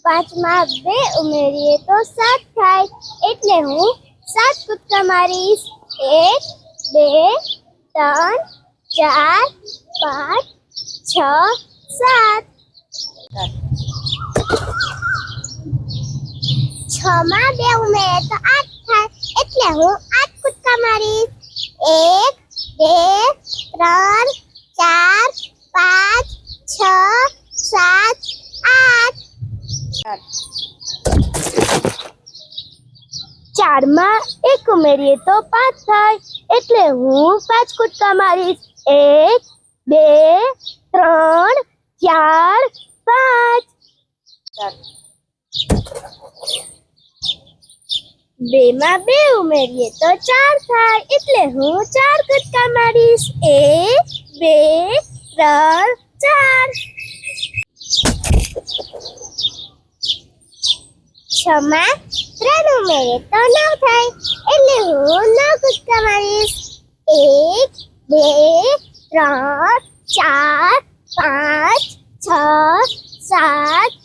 પાંચમાં બે ઉમેરીએ તો 7 થાય, એટલે હું 7 કૂદકા મારીશ. 1 2 3 4 5 6 7. 6માં બે ઉમેરીએ તો 8 થાય, એટલે હું 8 કૂદકા મારીશ. 1 2 3 4 5 6 7 8. 4માં 1 ઉમેરીએ તો 5 થાય, એટલે હું 5 કૂદકા મારીશ. 1 2 3 4 5. 2માં 2 ઉમેરીએ તો 4 થાય, એટલે હું 4 કૂદકા મારીશ. 1 2 3 4. 6માં 3 ઉમેરીએ તો 9 થાય, એટલે હું 9 કૂદકા મારીશ. 1 2 3 4 5 6 7